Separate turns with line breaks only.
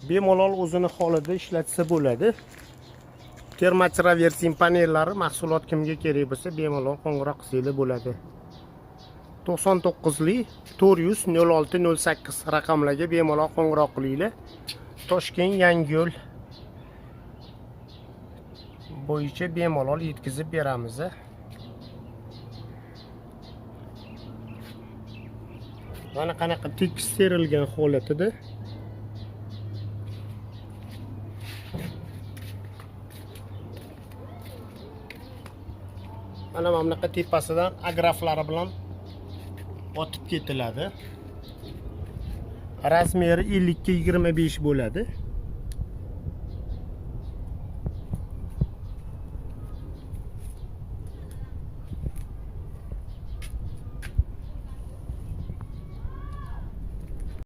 bemalol o'zini holida ishlatsa bo'ladi. Termotraversin panellari mahsulot kimga kerak bo'lsa bemalol qo'ng'iroq qilsanglar bo'ladi. 99 li 400 06 08 raqamlarga bemalol qo'ng'iroq qilinglar. Toshkent Yangiyo'l bo'yicha bemalol yetkazib beramiz. Mana qanaqa tekis terilgan holatida. Mana bunaqa tepasidan agraflari bilan otib ketiladi. Razmeri 50 ga 25 bo'ladi.